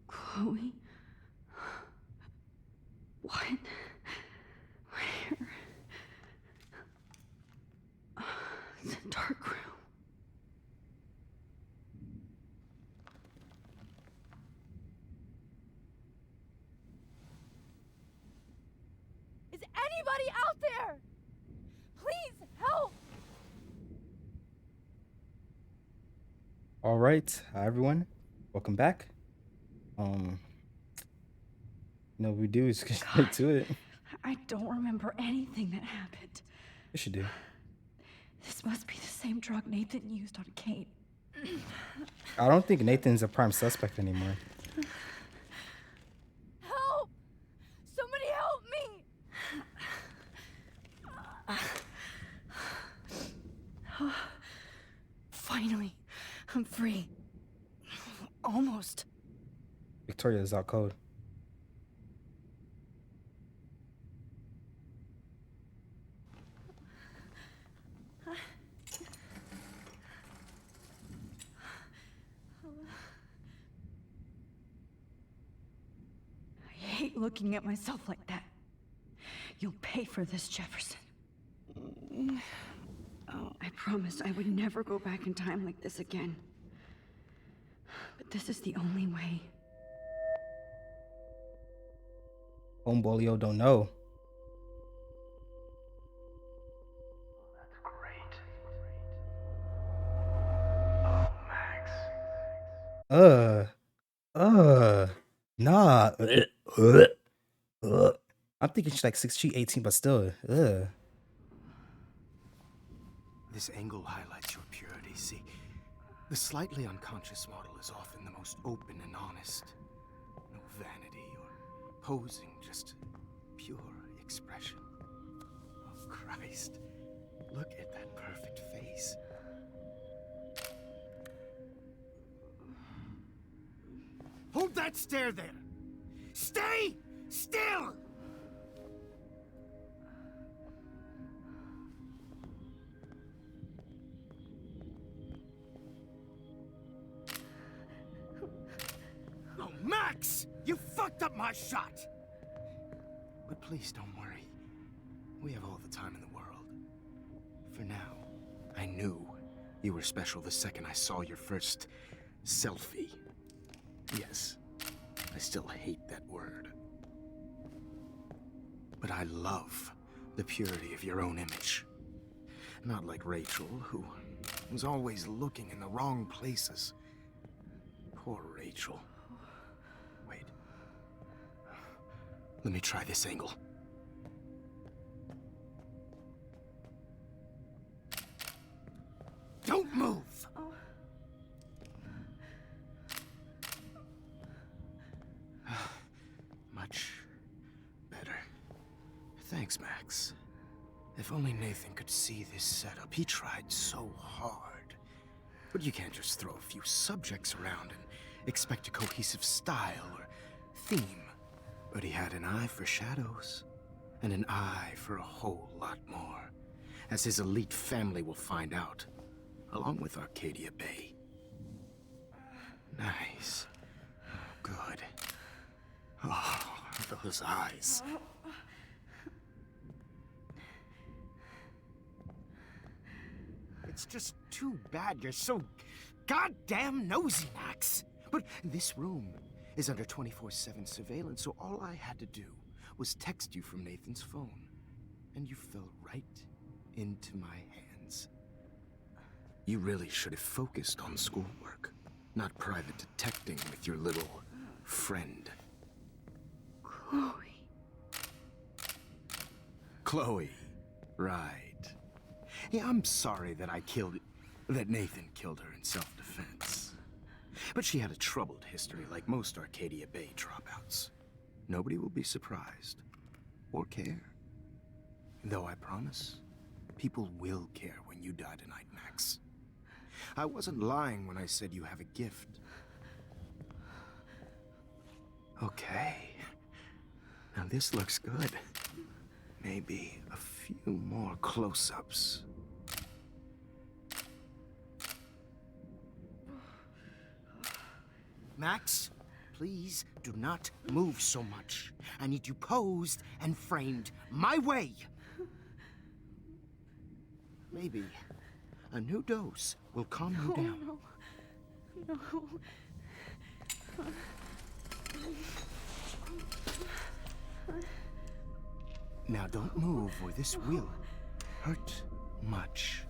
Chloe? What? Where? It's a dark room. Is anybody out there? Please help! All right, hi everyone, welcome back. What we do is get straight to it. I don't remember anything that happened. Yes, you do. This must be the same drug Nathan used on Kate. I don't think Nathan's a prime suspect anymore. Help! Somebody help me! Finally, I'm free. Almost. Victoria is out cold. I hate looking at myself like that. You'll pay for this, Jefferson. Oh, I promised I would never go back in time like this again. But this is the only way. Homeboylio don't know. That's great. Oh, Max. Nah. I'm thinking she's like 6', 18, but still, This angle highlights your purity. See, the slightly unconscious model is often the most open and honest. No vanity or posing, just pure expression. Oh, Christ. Look at that perfect face. Hold that stare there! Stay still! Oh, Max! You fucked up my shot! But please don't worry. We have all the time in the world. For now, I knew you were special the second I saw your first selfie. Yes, I still hate that word. But I love the purity of your own image. Not like Rachel, who was always looking in the wrong places. Poor Rachel. Wait. Let me try this angle. Don't move! Much better. Thanks, Max. If only Nathan could see this setup. He tried so hard. But you can't just throw a few subjects around and expect a cohesive style or theme. But he had an eye for shadows, and an eye for a whole lot more, as his elite family will find out, along with Arcadia Bay. Nice. Good. Oh, those eyes. It's just too bad you're so goddamn nosy, Max. But this room is under 24/7 surveillance, so all I had to do was text you from Nathan's phone. And you fell right into my hands. You really should have focused on schoolwork, not private detecting with your little friend. Chloe. Chloe, right. Yeah, I'm sorry that Nathan killed her in self-defense. But she had a troubled history like most Arcadia Bay dropouts. Nobody will be surprised or care. Though I promise, people will care when you die tonight, Max. I wasn't lying when I said you have a gift. Okay. Now this looks good. Maybe a few more close-ups. Max, please do not move so much. I need you posed and framed my way. Maybe a new dose will calm you down. No. Now don't move or this will hurt much.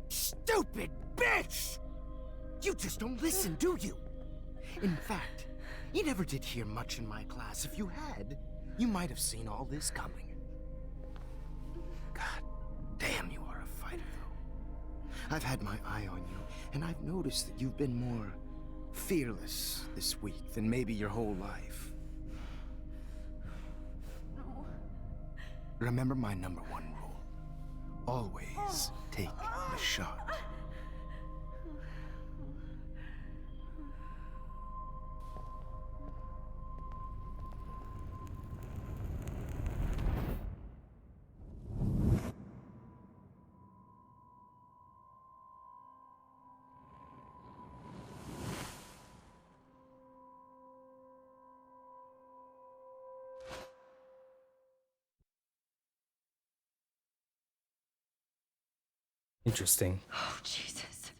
Stupid bitch! You just don't listen, do you? In fact, you never did hear much in my class. If you had, you might have seen all this coming. God damn, you are a fighter, though. I've had my eye on you, and I've noticed that you've been more fearless this week than maybe your whole life. No. Remember my #1 rule. Always take the shot. Interesting. Oh, Jesus.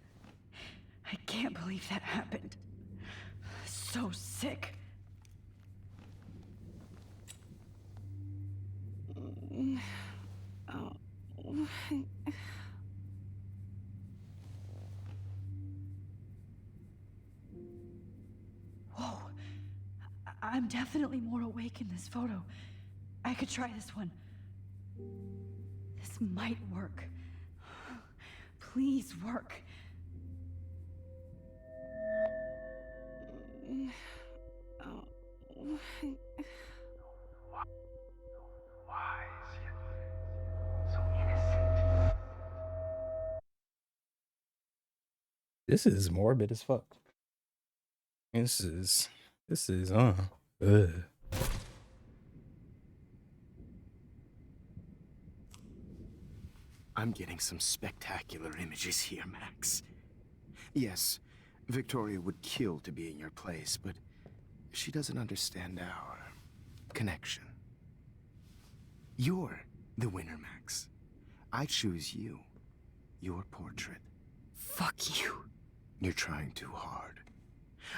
I can't believe that happened. So sick. Whoa. I'm definitely more awake in this photo. I could try this one. This might work. Please work. Wise yet so innocent. This is morbid as fuck. This is ugh. I'm getting some spectacular images here, Max. Yes, Victoria would kill to be in your place, but she doesn't understand our connection. You're the winner, Max. I choose you. Your portrait. Fuck you. You're trying too hard.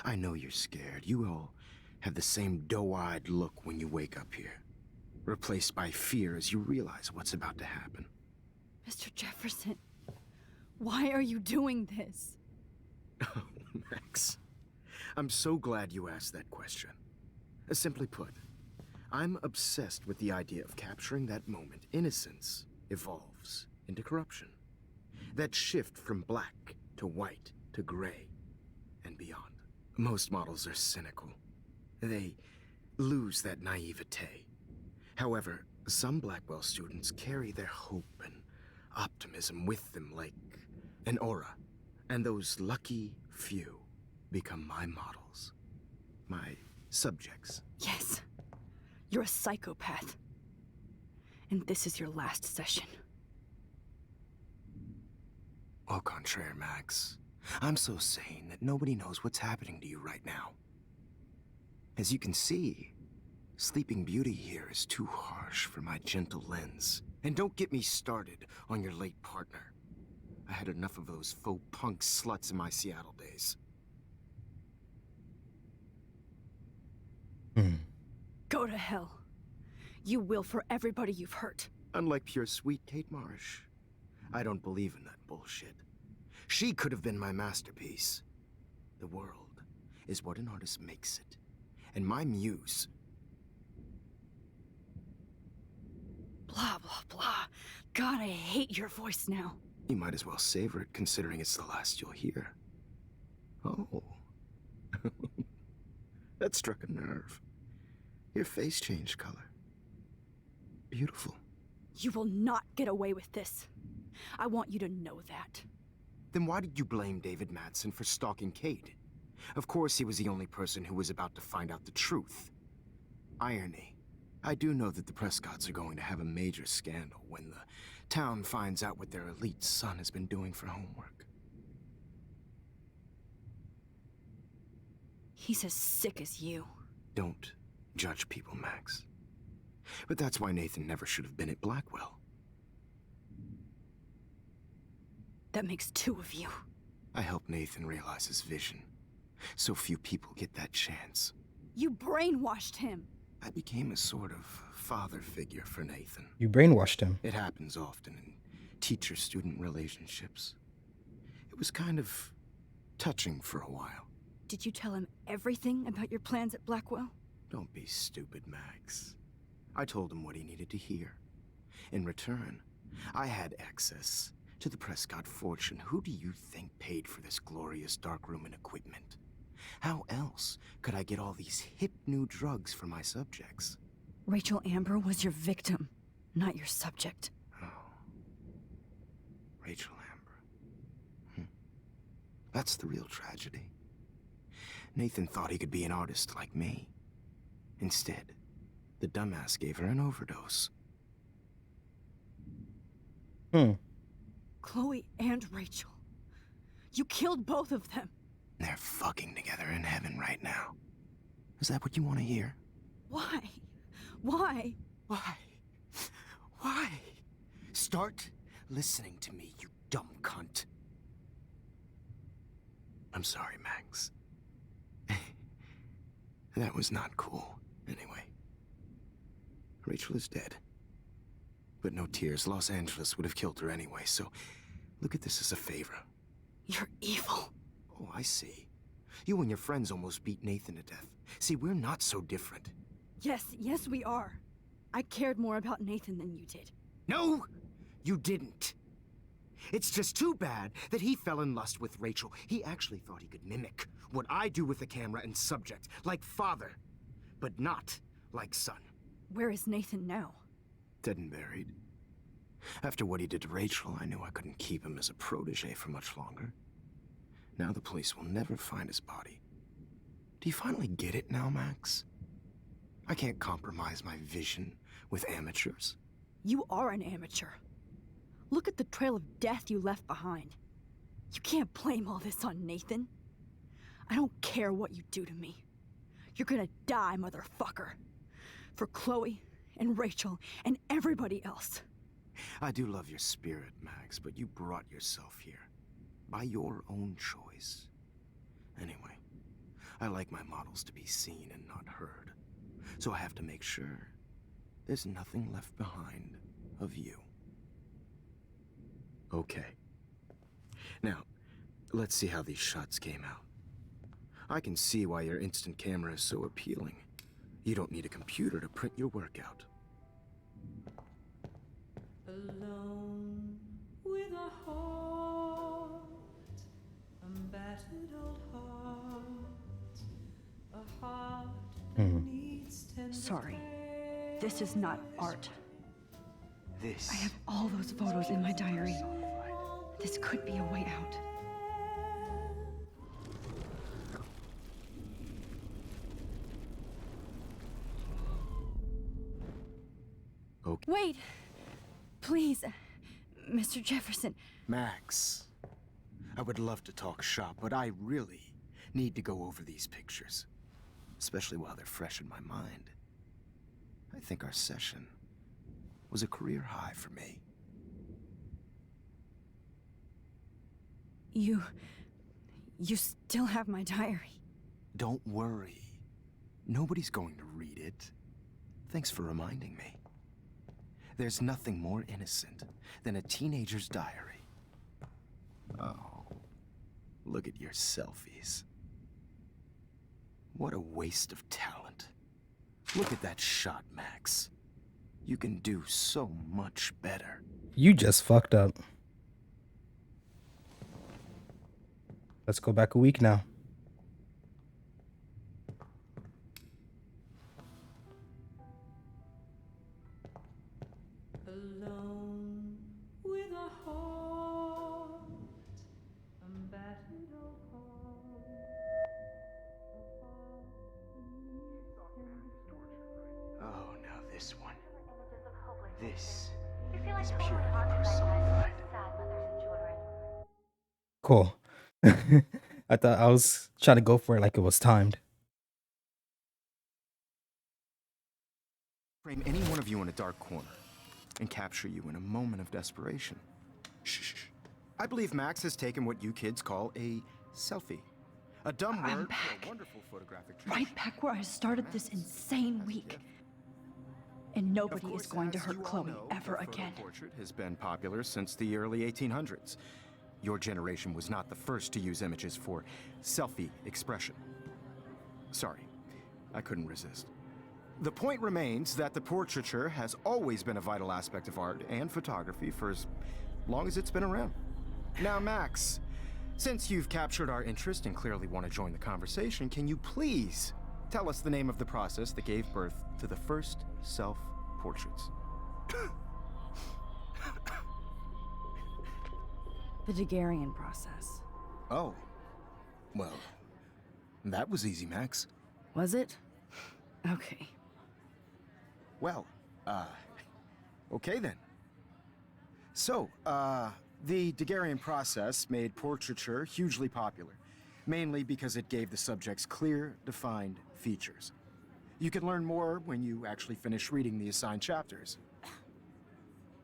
I know you're scared. You all have the same doe-eyed look when you wake up here, replaced by fear as you realize what's about to happen. Mr. Jefferson, why are you doing this? Oh, Max. I'm so glad you asked that question. Simply put, I'm obsessed with the idea of capturing that moment innocence evolves into corruption. That shift from black to white to gray and beyond. Most models are cynical. They lose that naivete. However, some Blackwell students carry their hope and optimism with them like an aura. And those lucky few become my models. My subjects. Yes, you're a psychopath. And this is your last session. Au contraire, Max. I'm so sane that nobody knows what's happening to you right now. As you can see, Sleeping Beauty here is too harsh for my gentle lens. And don't get me started on your late partner. I had enough of those faux punk sluts in my Seattle days. Go to hell. You will for everybody you've hurt. Unlike pure sweet Kate Marsh, I don't believe in that bullshit. She could have been my masterpiece. The world is what an artist makes it. And my muse... Blah, blah, blah. God, I hate your voice now. You might as well savor it, considering it's the last you'll hear. Oh. That struck a nerve. Your face changed color. Beautiful. You will not get away with this. I want you to know that. Then why did you blame David Madsen for stalking Kate? Of course he was the only person who was about to find out the truth. Irony. I do know that the Prescotts are going to have a major scandal when the town finds out what their elite son has been doing for homework. He's as sick as you. Don't judge people, Max. But that's why Nathan never should have been at Blackwell. That makes two of you. I helped Nathan realize his vision. So few people get that chance. You brainwashed him. I became a sort of father figure for Nathan. You brainwashed him. It happens often in teacher-student relationships. It was kind of touching for a while. Did you tell him everything about your plans at Blackwell? Don't be stupid, Max. I told him what he needed to hear. In return, I had access to the Prescott fortune. Who do you think paid for this glorious darkroom and equipment? How else could I get all these hip new drugs for my subjects? Rachel Amber was your victim, not your subject. Oh. Rachel Amber. That's the real tragedy. Nathan thought he could be an artist like me. Instead, the dumbass gave her an overdose. Chloe and Rachel. You killed both of them. They're fucking together in heaven right now. Is that what you want to hear? Why? Why? Why? Why? Start listening to me, you dumb cunt. I'm sorry, Max. That was not cool, anyway. Rachel is dead. But no tears. Los Angeles would have killed her anyway, so look at this as a favor. You're evil. Oh, I see. You and your friends almost beat Nathan to death. See, we're not so different. Yes, we are. I cared more about Nathan than you did. No, you didn't. It's just too bad that he fell in lust with Rachel. He actually thought he could mimic what I do with the camera and subject, like father, but not like son. Where is Nathan now? Dead and buried. After what he did to Rachel, I knew I couldn't keep him as a protege for much longer. Now the police will never find his body. Do you finally get it now, Max? I can't compromise my vision with amateurs. You are an amateur. Look at the trail of death you left behind. You can't blame all this on Nathan. I don't care what you do to me. You're gonna die, motherfucker. For Chloe and Rachel and everybody else. I do love your spirit, Max, but you brought yourself here. By your own choice. Anyway, I like my models to be seen and not heard. So I have to make sure there's nothing left behind of you. Okay. Now, let's see how these shots came out. I can see why your instant camera is so appealing. You don't need a computer to print your work out. Alone with a heart, a battered old heart, a heart that needs tender Sorry. This is not art. This I have all those photos in my diary. This could be a way out. Okay. Wait! Please, Mr. Jefferson. Max, I would love to talk shop, but I really need to go over these pictures. Especially while they're fresh in my mind. I think our session was a career high for me. You still have my diary. Don't worry. Nobody's going to read it. Thanks for reminding me. There's nothing more innocent than a teenager's diary. Oh, look at your selfies. What a waste of talent. Look at that shot, Max. You can do so much better. You just fucked up. Let's go back a week now. alone with a heart, a battered old heart, a heart that needs tender care. this one. This is purely personified. Cool. I thought I was trying to go for it like it was timed. Frame any one of you in a dark corner and capture you in a moment of desperation. Shh. I believe Max has taken what you kids call a selfie. A dumb I'm word for back. a wonderful photographic treat. Right back where I started this insane week. And Of nobody course, is going to as hurt you all Chloe know, ever the photo again. portrait has been popular since the early 1800s. Your generation was not the first to use images for selfie expression. Sorry, I couldn't resist. The point remains that the portraiture has always been a vital aspect of art and photography for as long as it's been around. Now, Max, since you've captured our interest and clearly want to join the conversation, can you please tell us the name of the process that gave birth to the first self-portraits? The Daguerrean process. Oh, well, that was easy, Max. Was it? Okay. Well, okay then. So, the Daguerrean process made portraiture hugely popular, mainly because it gave the subjects clear, defined features. You can learn more when you actually finish reading the assigned chapters.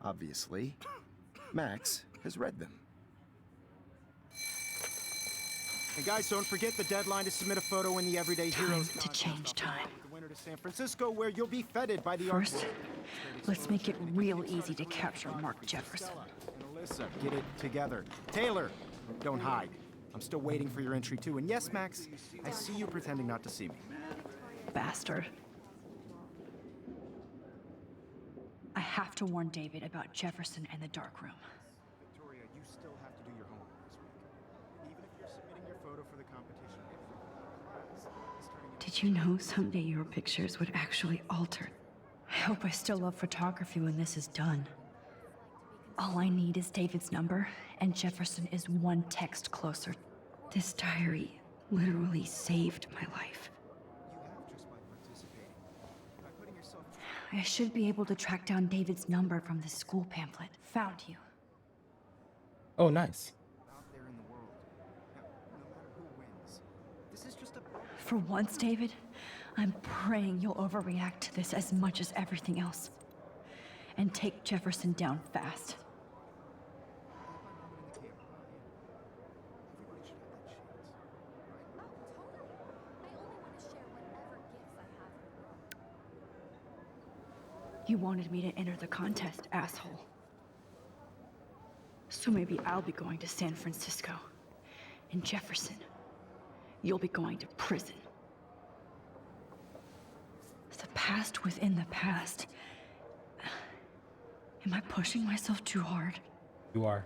Obviously, Max has read them. And guys, don't forget the deadline to submit a photo in the Everyday Heroes to contest. change I'll be time. off with the winner to San Francisco, where you'll be feted by the art First, world. let's make it real easy to capture Mark Jefferson. And Alyssa, get it together. Taylor, don't hide. I'm still waiting for your entry too. And yes, Max, I see you pretending not to see me. Bastard. I have to warn David about Jefferson and the dark room. Victoria, you still have to do your homework this week. Even if you're submitting your photo for the competition, every class is turning into Did you know someday your pictures would actually alter? I hope I still love photography when this is done. All I need is David's number, and Jefferson is one text closer. This diary literally saved my life. you have just by participating. By putting yourself I should be able to track down David's number from the school pamphlet. Found you. Oh, nice. out there in the world. Now, no matter who wins, this is just a For once, David, I'm praying you'll overreact to this as much as everything else. And take Jefferson down fast. You wanted me to enter the contest, asshole. So maybe I'll be going to San Francisco. And Jefferson, you'll be going to prison. The past within the past. Am I pushing myself too hard? You are.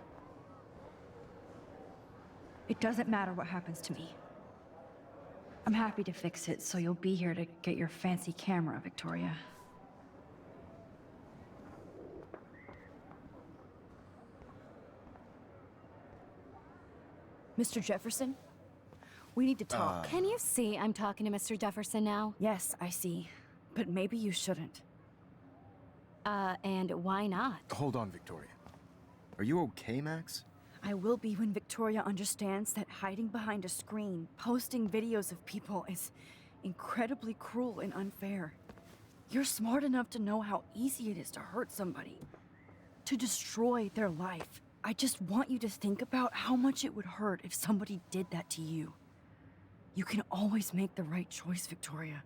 It doesn't matter what happens to me. I'm happy to fix it, so you'll be here to get your fancy camera, Victoria. Mr. Jefferson? We need to talk. Can you see I'm talking to Mr. Jefferson now? Yes, I see. But maybe you shouldn't. And why not? Hold on, Victoria. Are you okay, Max? I will be when Victoria understands that hiding behind a screen, posting videos of people is incredibly cruel and unfair. You're smart enough to know how easy it is to hurt somebody, to destroy their life. I just want you to think about how much it would hurt if somebody did that to you. You can always make the right choice, Victoria.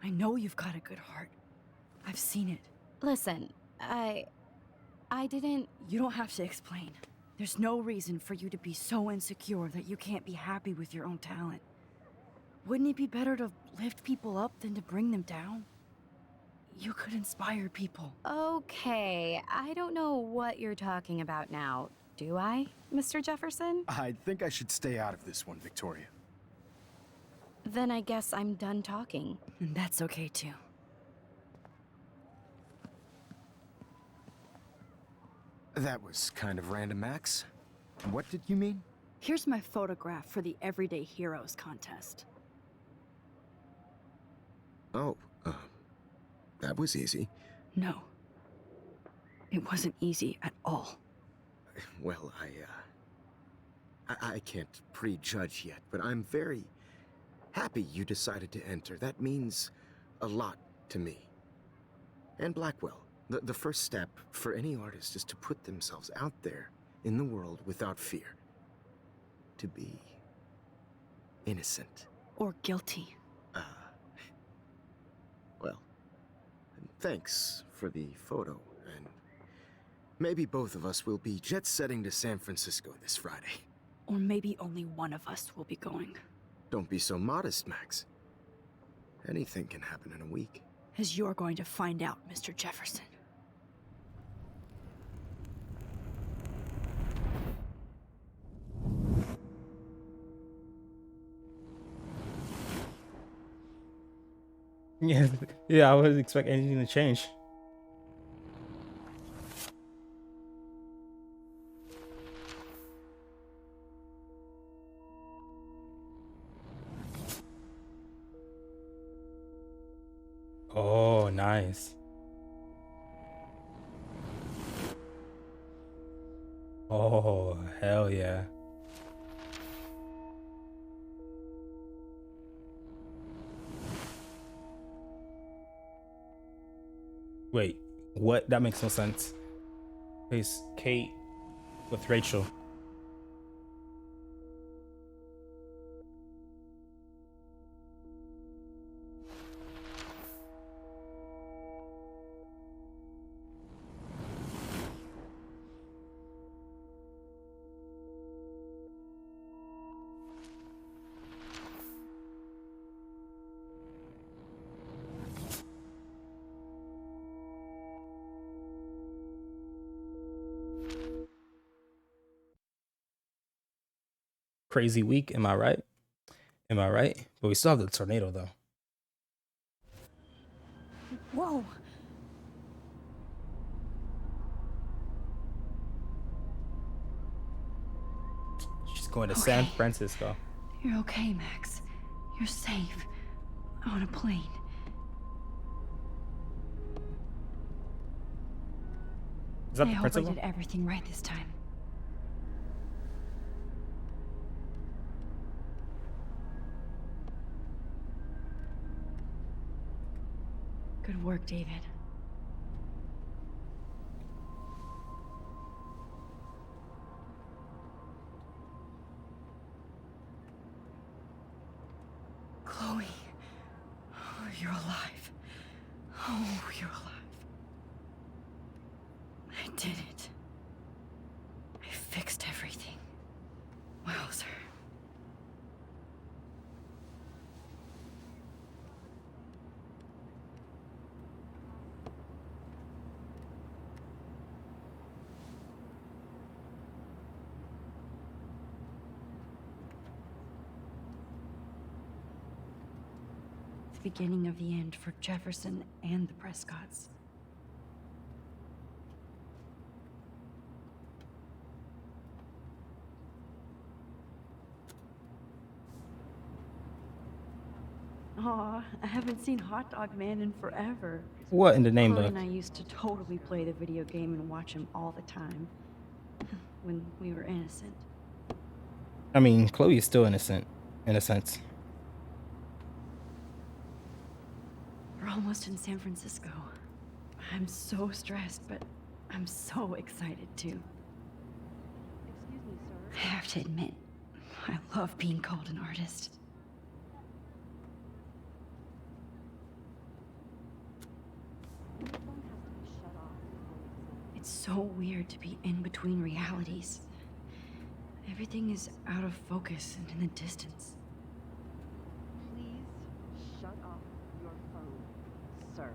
I know you've got a good heart. I've seen it. Listen, I didn't... You don't have to explain. There's no reason for you to be so insecure that you can't be happy with your own talent. Wouldn't it be better to lift people up than to bring them down? You could inspire people. Okay, I don't know what you're talking about now, do I, Mr. Jefferson? I think I should stay out of this one, Victoria. Then I guess I'm done talking. And that's okay too. That was kind of random, Max. What did you mean? Here's my photograph for the Everyday Heroes contest. Oh, That was easy. No. It wasn't easy at all. Well, I can't prejudge yet, but I'm very happy you decided to enter. That means a lot to me. And Blackwell. The first step for any artist is to put themselves out there in the world without fear. To be innocent. Or guilty. Well, thanks for the photo, and maybe both of us will be jet-setting to San Francisco this Friday. Or maybe only one of us will be going. Don't be so modest, Max. Anything can happen in a week. As you're going to find out, Mr. Jefferson. Yeah, yeah, I would expect anything to change. Oh, nice. Oh, hell yeah. Wait, what? That makes no sense. Place Kate with Rachel. Crazy week, am I right? Am I right? But we still have the tornado though. Whoa! She's going to San Okay. Francisco. You're okay, Max. You're safe. On a plane. Is that I the hope principal? I did everything right this time. Good work, David. Chloe. Oh, you're alive. Oh, you're alive. I did it. I fixed everything. Wowzer. The beginning of the end for Jefferson and the Prescotts. Aw, I haven't seen Hot Dog Man in forever. What in the name Chloe of? and I used to totally play the video game and watch him all the time. When we were innocent. I mean, Chloe is still innocent, in a sense. We're almost in San Francisco. I'm so stressed, but I'm so excited too. Excuse me, sir. I have to admit, I love being called an artist. The phone has to be shut off before we It's so weird to be in between realities. Everything is out of focus and in the distance. Please shut off your phone, sir.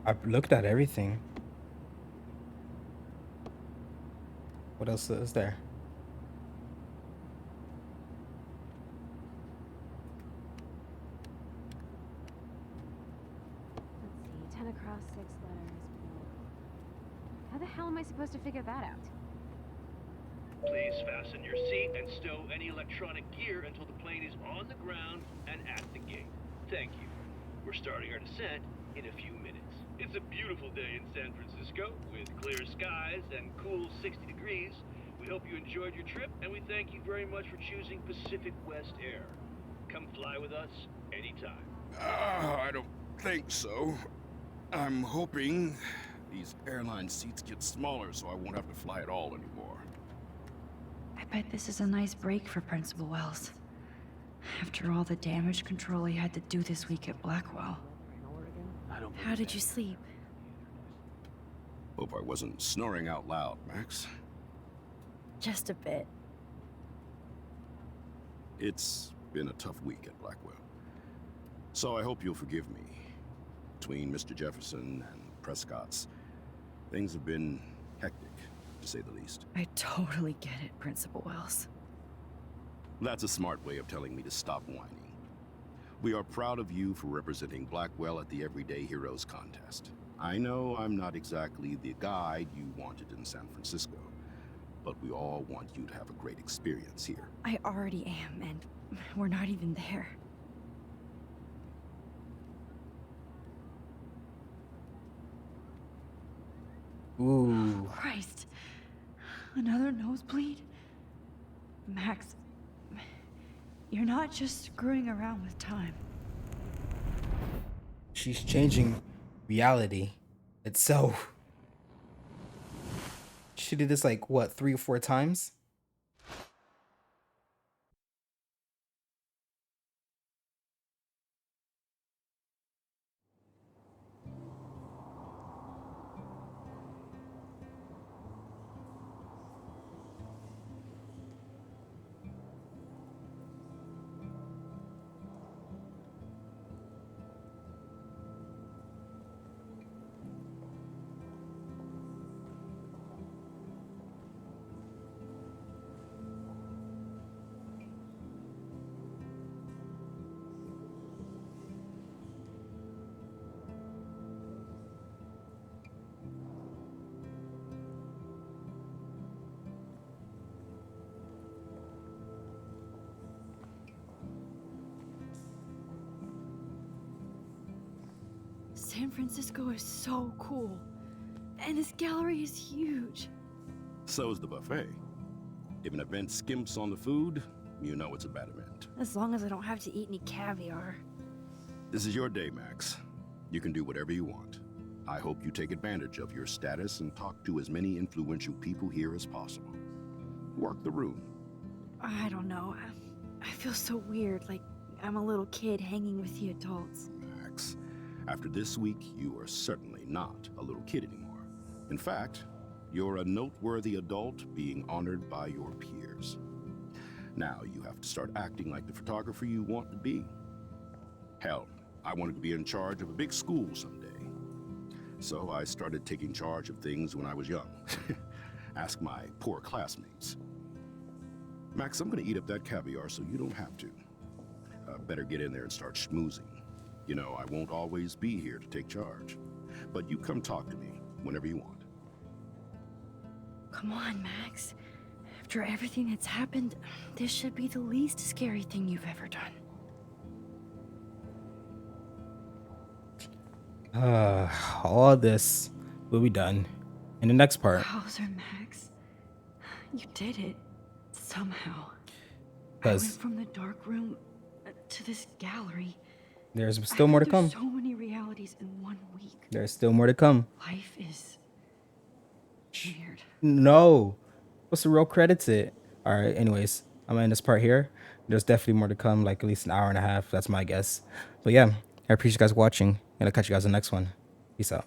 I've looked at everything. What else is there? Let's see, 10 across, 6 letters. How the hell am I supposed to figure that out? Please fasten your seat and stow any electronic gear until the plane is on the ground and at the gate. Thank you. We're starting our descent in a few minutes. It's a beautiful day in San Francisco with clear skies and cool 60 degrees. We hope you enjoyed your trip, and we thank you very much for choosing Pacific West Air. Come fly with us anytime. I don't think so. I'm hoping these airline seats get smaller so I won't have to fly at all anymore. I bet this is a nice break for Principal Wells. After all the damage control he had to do this week at Blackwell. How did you sleep? Hope I wasn't snoring out loud, Max. Just a bit. It's been a tough week at Blackwell. So I hope you'll forgive me. Between Mr. Jefferson and Prescott's, things have been hectic, to say the least. I totally get it, Principal Wells. That's a smart way of telling me to stop whining. We are proud of you for representing Blackwell at the Everyday Heroes contest. I know I'm not exactly the guide you wanted in San Francisco, but we all want you to have a great experience here. I already am, and we're not even there. Ooh. Christ. Another nosebleed? Max, you're not just screwing around with time. She's changing reality itself. She did this like, what, 3 or 4 times? San Francisco is so cool. And this gallery is huge. So is the buffet. If an event skimps on the food, you know it's a bad event. As long as I don't have to eat any caviar. This is your day, Max. You can do whatever you want. I hope you take advantage of your status and talk to as many influential people here as possible. Work the room. I don't know. I feel so weird, like I'm a little kid hanging with the adults. Max, after this week, you are certainly not a little kid anymore. In fact, you're a noteworthy adult being honored by your peers. Now you have to start acting like the photographer you want to be. Hell, I wanted to be in charge of a big school someday. So I started taking charge of things when I was young. Ask my poor classmates. Max, I'm gonna eat up that caviar so you don't have to. Better get in there and start schmoozing. You know, I won't always be here to take charge. But you come talk to me whenever you want. Come on, Max. After everything that's happened, this should be the least scary thing you've ever done. All this will be done in the next part. Hauser, Max. You did it. Somehow. I Because went from the dark room to this gallery. there's still more to I've come. been through so many realities in 1 week. There's still more to come. Life is weird. No. What's the real credit to it? All right, anyways, I'm gonna end this part here. There's definitely more to come, like at least an hour and a half. That's my guess. But yeah, I appreciate you guys watching, and I'll catch you guys in the next one. Peace out.